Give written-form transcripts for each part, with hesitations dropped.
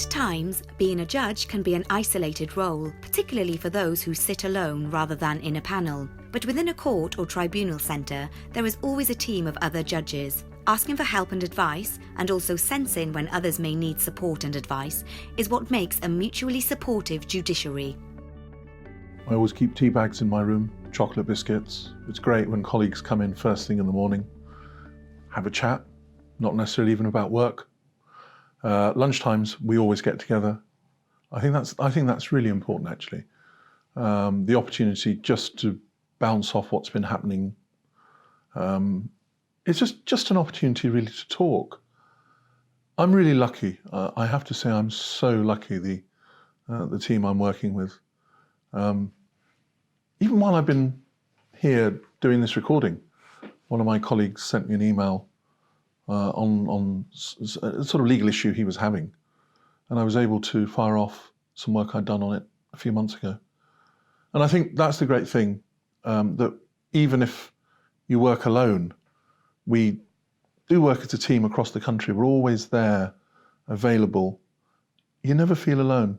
At times, being a judge can be an isolated role, particularly for those who sit alone rather than in a panel. But within a court or tribunal centre, there is always a team of other judges. Asking for help and advice, and also sensing when others may need support and advice, is what makes a mutually supportive judiciary. I always keep tea bags in my room, chocolate biscuits. It's great when colleagues come in first thing in the morning, have a chat, not necessarily even about work. Lunchtimes, we always get together. I think that's really important, actually. The opportunity just to bounce off what's been happening. It's just an opportunity really to talk. I'm really lucky. I have to say I'm so lucky, the team I'm working with. Even while I've been here doing this recording, one of my colleagues sent me an email on a sort of legal issue he was having, and I was able to fire off some work I'd done on it a few months ago. And I think that's the great thing, that even if you work alone, we do work as a team across the country. We're always there, available. You never feel alone.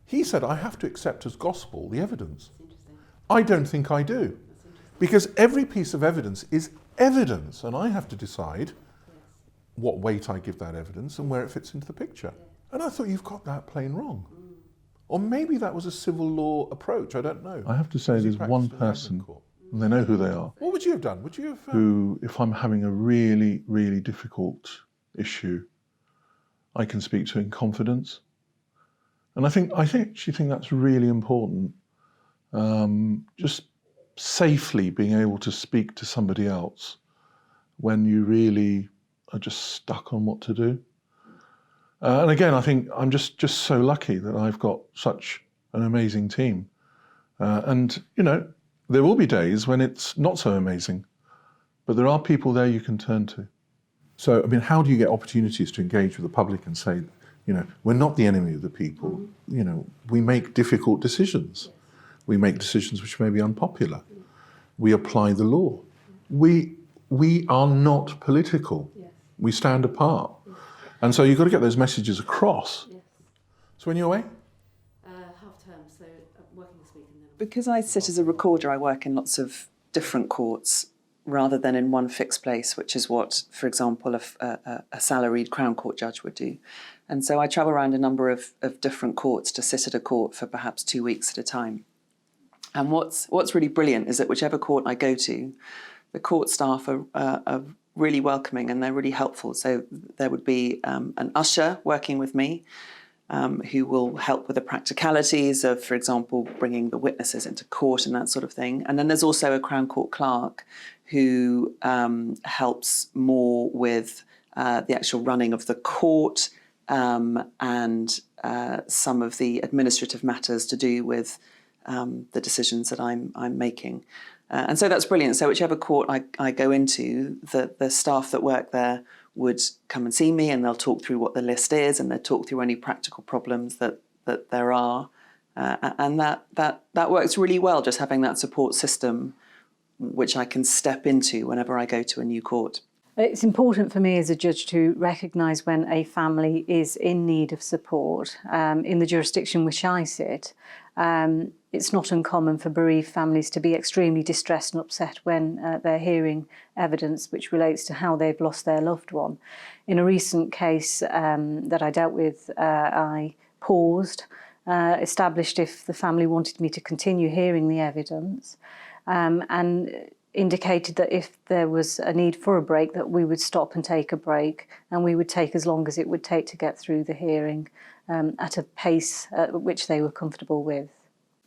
He said, I have to accept as gospel the evidence. I don't think I do. Because every piece of evidence is evidence, and I have to decide what weight I give that evidence and where it fits into the picture. And I thought, you've got that plain wrong. Or maybe that was a civil law approach, I don't know. I have to say there's one person, and they know who they are. What would you have done? Would you have... Who, if I'm having a really, really difficult issue, I can speak to in confidence. And I actually think that's really important. Just safely being able to speak to somebody else when you really are just stuck on what to do. And again, I think I'm just so lucky that I've got such an amazing team. And, you know, there will be days when it's not so amazing, but there are people there you can turn to. So, I mean, how do you get opportunities to engage with the public and say, you know, we're not the enemy of the people. You know, we make difficult decisions. We make decisions which may be unpopular. We apply the law. We are not political. We stand apart. And so you've got to get those messages across. So when you're away? Half term, so I'm working this week. Because I sit as a recorder, I work in lots of different courts rather than in one fixed place, which is what, for example, a salaried Crown Court judge would do. And so I travel around a number of different courts to sit at a court for perhaps 2 weeks at a time. And what's really brilliant is that whichever court I go to, the court staff are really welcoming and they're really helpful. So there would be an usher working with me who will help with the practicalities of, for example, bringing the witnesses into court and that sort of thing. And then there's also a Crown Court clerk who helps more with the actual running of the court and some of the administrative matters to do with the decisions that I'm making. And so that's brilliant. So whichever court I go into, the staff that work there would come and see me and they'll talk through what the list is and they'll talk through any practical problems that there are. And that works really well, just having that support system which I can step into whenever I go to a new court. It's important for me as a judge to recognise when a family is in need of support. In the jurisdiction which I sit, it's not uncommon for bereaved families to be extremely distressed and upset when they're hearing evidence which relates to how they've lost their loved one. In a recent case that I dealt with, I paused, established if the family wanted me to continue hearing the evidence, and indicated that if there was a need for a break, that we would stop and take a break, and we would take as long as it would take to get through the hearing at a pace at which they were comfortable with.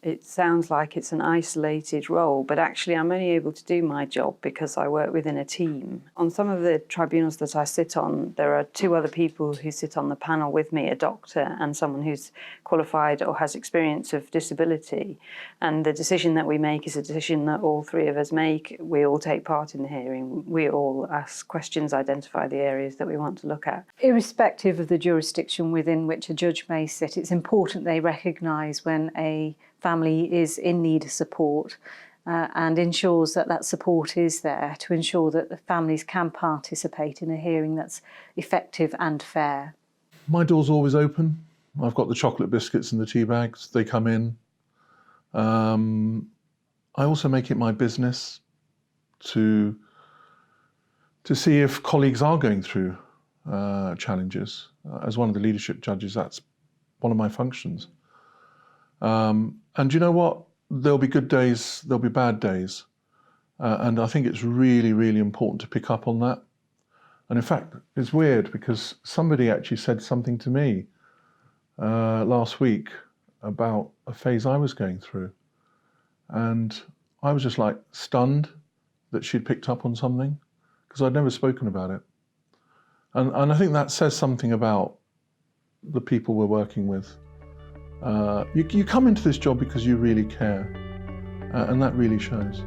It sounds like it's an isolated role, but actually I'm only able to do my job because I work within a team. On some of the tribunals that I sit on, there are 2 other people who sit on the panel with me, a doctor and someone who's qualified or has experience of disability. And the decision that we make is a decision that all 3 of us make. We all take part in the hearing. We all ask questions, identify the areas that we want to look at. Irrespective of the jurisdiction within which a judge may sit, it's important they recognise when a family is in need of support and ensures that that support is there to ensure that the families can participate in a hearing that's effective and fair. My door's always open. I've got the chocolate biscuits and the tea bags. They come in. I also make it my business to see if colleagues are going through challenges. As one of the leadership judges, that's one of my functions. And you know what? There'll be good days, there'll be bad days. And I think it's really, really important to pick up on that. And in fact, it's weird because somebody actually said something to me last week about a phase I was going through. And I was just like stunned that she'd picked up on something because I'd never spoken about it. And I think that says something about the people we're working with. You come into this job because you really care, and that really shows.